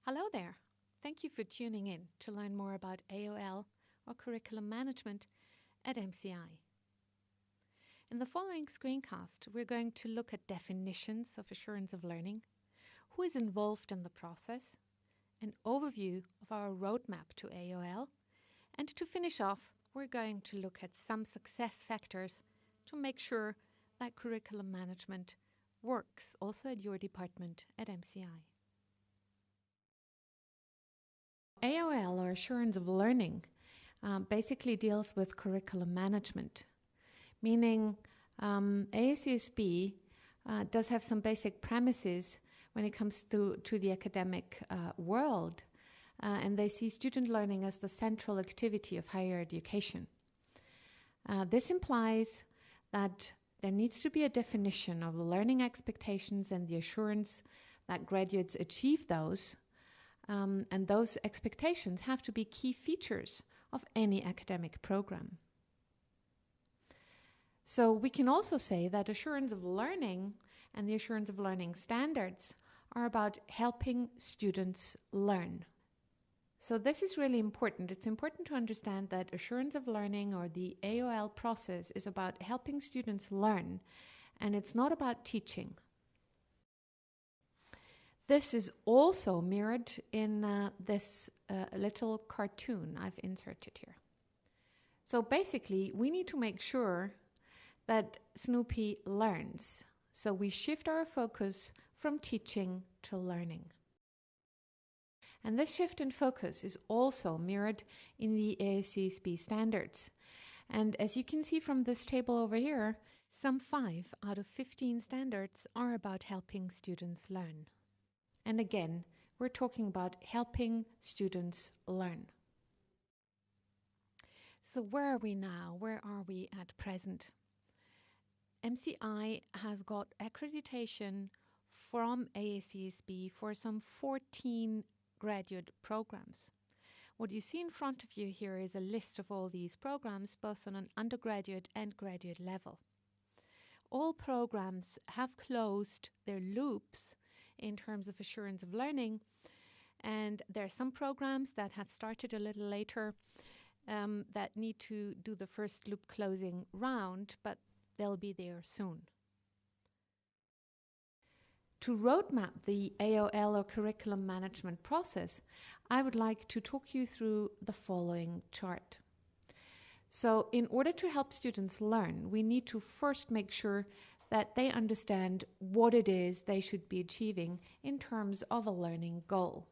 Hello there. Thank you for tuning in to learn more about AOL or curriculum management at MCI. In the following screencast, we're going to look at definitions of assurance of learning, who is involved in the process, an overview of our roadmap to AOL, and to finish off, we're going to look at some success factors to make sure that curriculum management works also at your department at MCI. AOL, or Assurance of Learning, basically deals with curriculum management, meaning AACSB does have some basic premises when it comes to the academic world, and they see student learning as the central activity of higher education. This implies that there needs to be a definition of learning expectations and the assurance that graduates achieve those. And those expectations have to be key features of any academic program. So we can also say that assurance of learning and the assurance of learning standards are about helping students learn. So this is really important. It's important to understand that assurance of learning, or the AOL process, is about helping students learn, and it's not about teaching. This is also mirrored in this little cartoon I've inserted here. So basically, we need to make sure that Snoopy learns. So we shift our focus from teaching to learning. And this shift in focus is also mirrored in the AACSB standards. And as you can see from this table over here, some 5 out of 15 standards are about helping students learn. And again, we're talking about helping students learn. So where are we now? Where are we at present? MCI has got accreditation from AACSB for some 14 graduate programs. What you see in front of you here is a list of all these programs, both on an undergraduate and graduate level. All programs have closed their loops in terms of assurance of learning, and there are some programs that have started a little later that need to do the first loop closing round, but they'll be there soon. To roadmap the AOL or curriculum management process, I would like to talk you through the following chart. So in order to help students learn, we need to first make sure that they understand what it is they should be achieving in terms of a learning goal.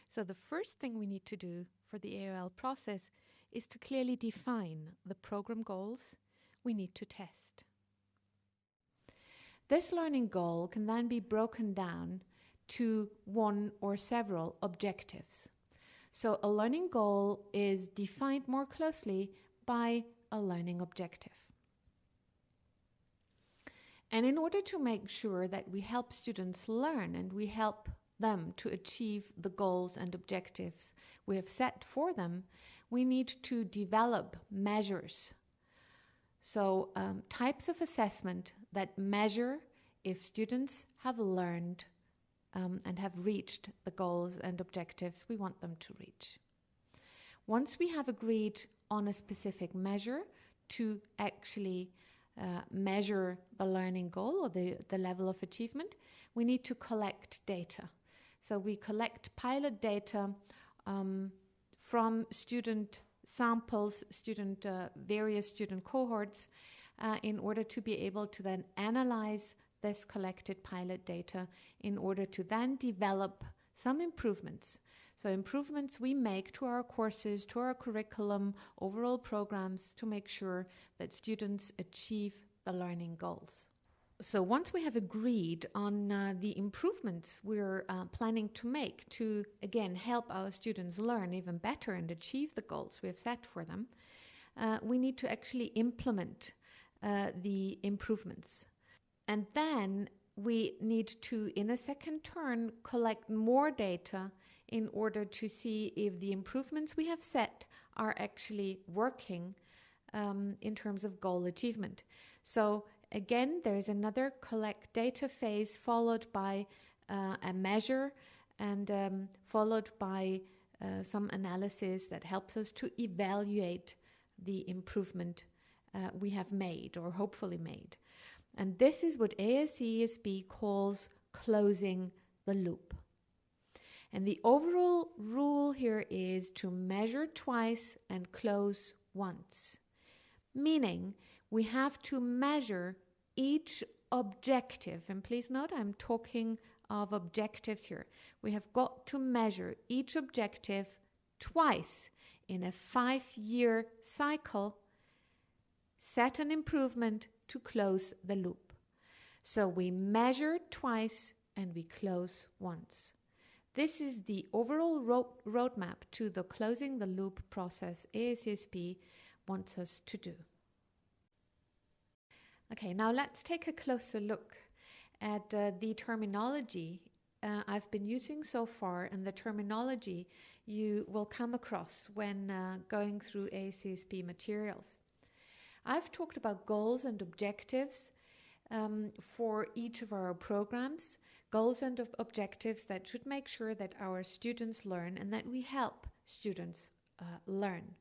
So the first thing we need to do for the AOL process is to clearly define the program goals we need to test. This learning goal can then be broken down to one or several objectives. So a learning goal is defined more closely by a learning objective. And in order to make sure that we help students learn and we help them to achieve the goals and objectives we have set for them, we need to develop measures. So types of assessment that measure if students have learned and have reached the goals and objectives we want them to reach. Once we have agreed on a specific measure to actually measure the learning goal or the level of achievement, we need to collect data. So we collect pilot data from student samples, various student cohorts, in order to be able to then analyze this collected pilot data in order to then develop some improvements. So improvements we make to our courses, to our curriculum, overall programs, to make sure that students achieve the learning goals. So once we have agreed on the improvements we're planning to make to, again, help our students learn even better and achieve the goals we have set for them, we need to actually implement the improvements. And then we need to, in a second turn, collect more data in order to see if the improvements we have set are actually working in terms of goal achievement. So again, there's another collect data phase followed by a measure and followed by some analysis that helps us to evaluate the improvement we have made or hopefully made. And this is what ASESB calls closing the loop. And the overall rule here is to measure twice and close once, meaning we have to measure each objective. And please note, I'm talking of objectives here. We have got to measure each objective twice in a 5-year cycle, set an improvement to close the loop. So we measure twice and we close once. This is the overall roadmap to the closing the loop process ASESB wants us to do. Okay, now let's take a closer look at the terminology I've been using so far and the terminology you will come across when going through ASESB materials. I've talked about goals and objectives for each of our programs, goals and objectives that should make sure that our students learn and that we help students learn.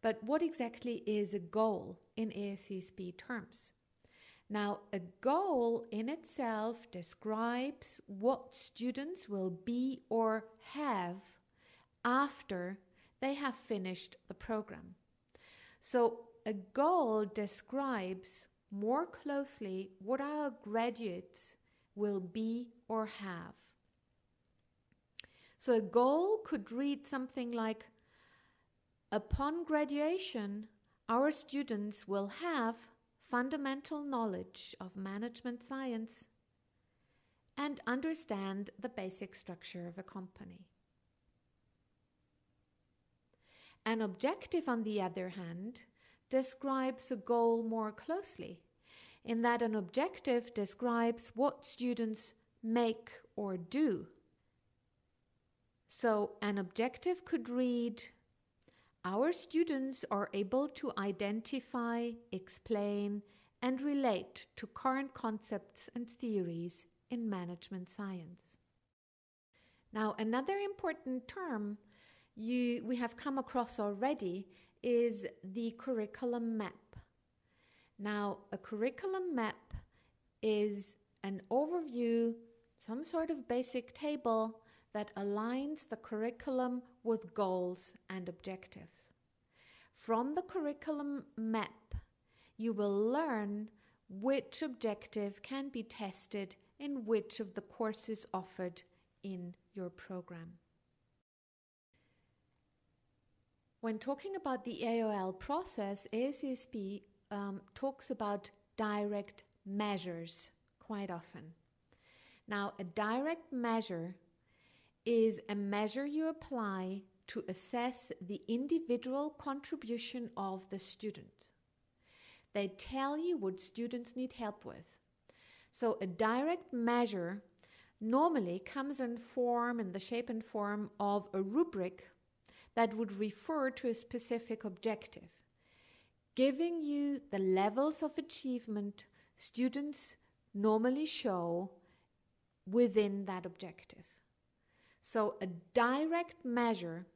But what exactly is a goal in ASESB terms? Now, a goal in itself describes what students will be or have after they have finished the program. So a goal describes more closely what our graduates will be or have. So a goal could read something like, upon graduation, our students will have fundamental knowledge of management science and understand the basic structure of a company. An objective, on the other hand, describes a goal more closely, in that an objective describes what students make or do. So an objective could read, our students are able to identify, explain, and relate to current concepts and theories in management science. Now, another important term we have come across already is the curriculum map. Now, a curriculum map is an overview, some sort of basic table that aligns the curriculum with goals and objectives. From the curriculum map, you will learn which objective can be tested in which of the courses offered in your program. When talking about the AOL process, ASESB talks about direct measures quite often. Now, a direct measure is a measure you apply to assess the individual contribution of the student. They tell you what students need help with. So a direct measure normally comes in the shape and form of a rubric that would refer to a specific objective, giving you the levels of achievement students normally show within that objective. So a direct measure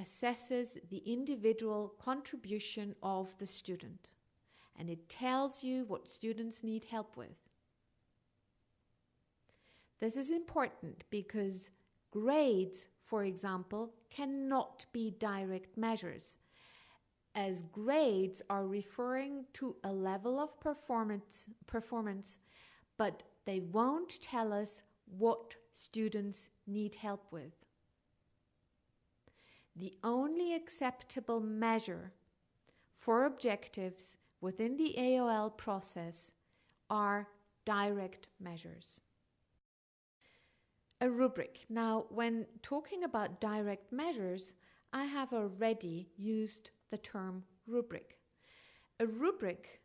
assesses the individual contribution of the student, and it tells you what students need help with. This is important because grades, for example, cannot be direct measures, as grades are referring to a level of performance, but they won't tell us what students need help with. The only acceptable measure for objectives within the AOL process are direct measures. A rubric. Now, when talking about direct measures, I have already used the term rubric. A rubric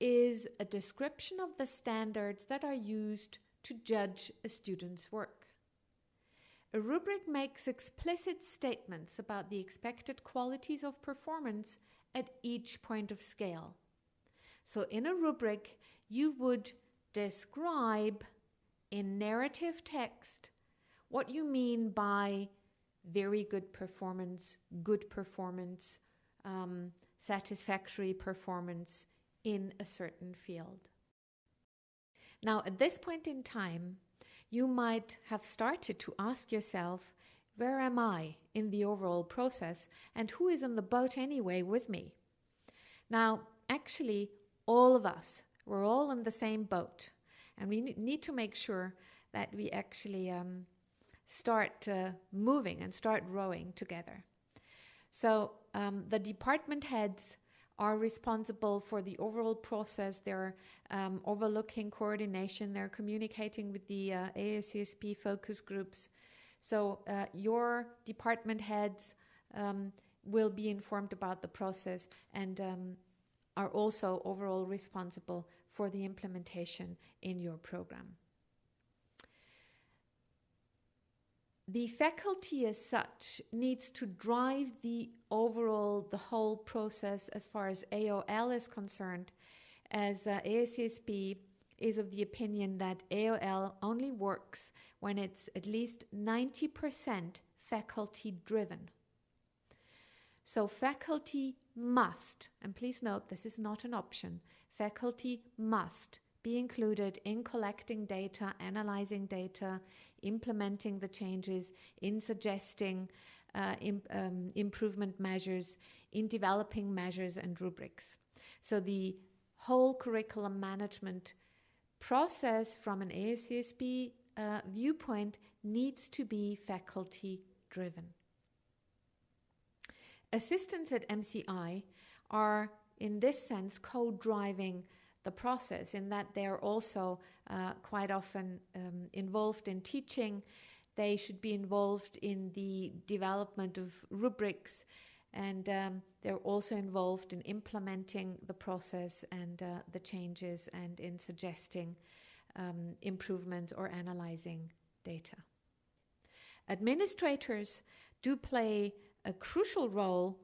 is a description of the standards that are used to judge a student's work. A rubric makes explicit statements about the expected qualities of performance at each point of scale. So in a rubric, you would describe in narrative text what you mean by very good performance, satisfactory performance in a certain field. Now, at this point in time, you might have started to ask yourself, where am I in the overall process, and who is in the boat anyway with me? Now, actually, all of us, we're all in the same boat, and we need to make sure that we actually start moving and start rowing together. So the department heads are responsible for the overall process. They're overlooking coordination. They're communicating with the AACSP focus groups. So your department heads will be informed about the process and are also overall responsible for the implementation in your program. The faculty as such needs to drive the whole process as far as AOL is concerned, as AACSP is of the opinion that AOL only works when it's at least 90% faculty driven. So faculty must, and please note this is not an option, faculty must be included in collecting data, analyzing data, implementing the changes, in suggesting improvement measures, in developing measures and rubrics. So the whole curriculum management process from an AACSP viewpoint needs to be faculty driven. Assistants at MCI are in this sense co-driving the process, in that they're also quite often involved in teaching. They should be involved in the development of rubrics, and they're also involved in implementing the process and the changes, and in suggesting improvements or analyzing data. Administrators do play a crucial role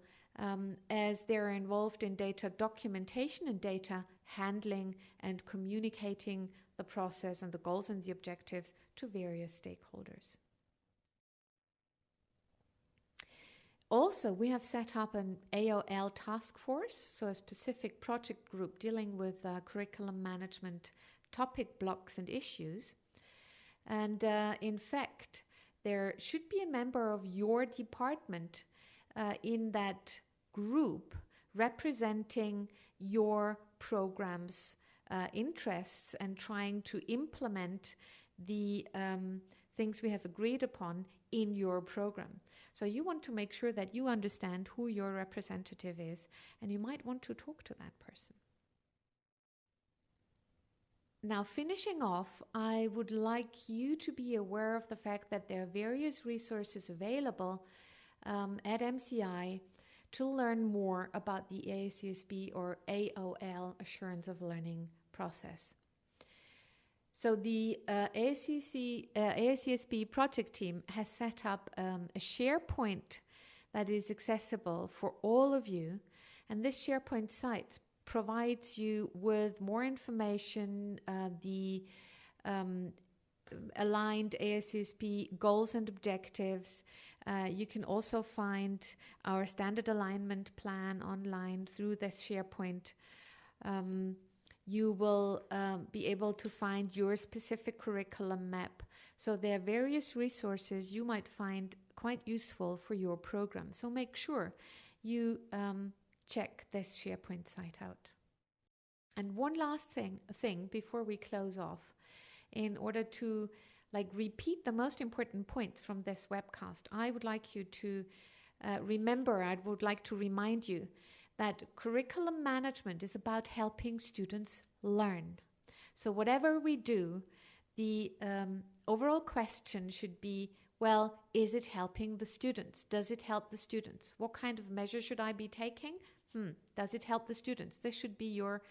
as they're involved in data documentation and data handling and communicating the process and the goals and the objectives to various stakeholders. Also, we have set up an AOL task force, so a specific project group dealing with curriculum management topic blocks and issues. And in fact, there should be a member of your department in that group representing your program's interests and trying to implement the things we have agreed upon in your program. So you want to make sure that you understand who your representative is, and you might want to talk to that person. Now, finishing off, I would like you to be aware of the fact that there are various resources available at MCI to learn more about the AACSP or AOL Assurance of Learning process. So the AACSP project team has set up a SharePoint that is accessible for all of you, and this SharePoint site provides you with more information, the aligned AACSP goals and objectives. You can also find our standard alignment plan online through this SharePoint. You will be able to find your specific curriculum map. So there are various resources you might find quite useful for your program. So make sure you check this SharePoint site out. And one last thing before we close off, in order to repeat the most important points from this webcast, I would like you to remember, I would like to remind you that curriculum management is about helping students learn. So whatever we do, the overall question should be, well, is it helping the students? Does it help the students? What kind of measures should I be taking? Does it help the students? This should be your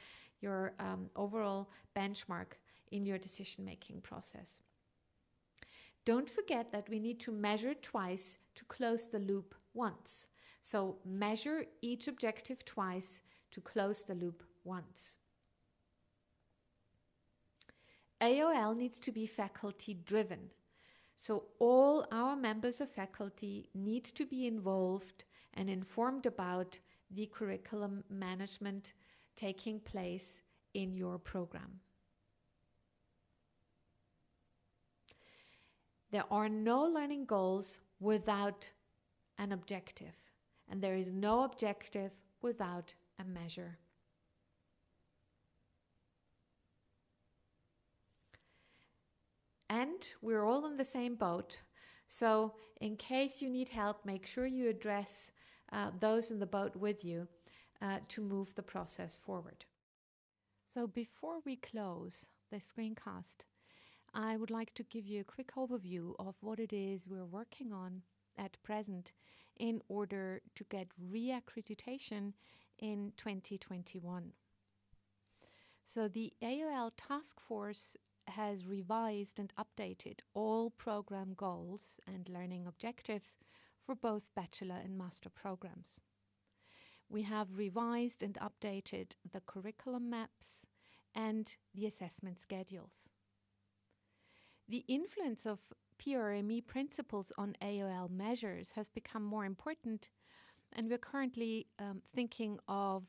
overall benchmark in your decision-making process. Don't forget that we need to measure twice to close the loop once. So measure each objective twice to close the loop once. AOL needs to be faculty driven. So all our members of faculty need to be involved and informed about the curriculum management taking place in your program. There are no learning goals without an objective, and there is no objective without a measure. And we're all in the same boat. So in case you need help, make sure you address those in the boat with you to move the process forward. So before we close the screencast, I would like to give you a quick overview of what it is we're working on at present in order to get reaccreditation in 2021. So the AOL task force has revised and updated all program goals and learning objectives for both bachelor and master programs. We have revised and updated the curriculum maps and the assessment schedules. The influence of PRME principles on AOL measures has become more important, and we're currently thinking of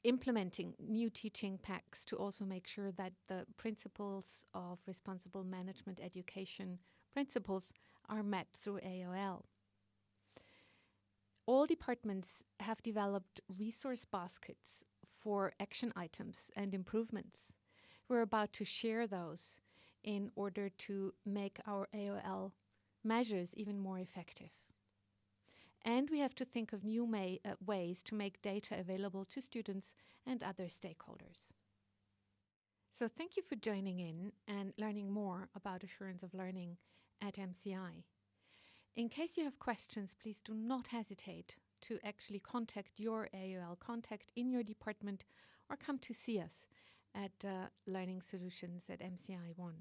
implementing new teaching packs to also make sure that the principles of responsible management education principles are met through AOL. All departments have developed resource baskets for action items and improvements. We're about to share those in order to make our AOL measures even more effective. And we have to think of new ways to make data available to students and other stakeholders. So thank you for joining in and learning more about assurance of learning at MCI. In case you have questions, please do not hesitate to actually contact your AOL contact in your department or come to see us at Learning Solutions at MCI 1.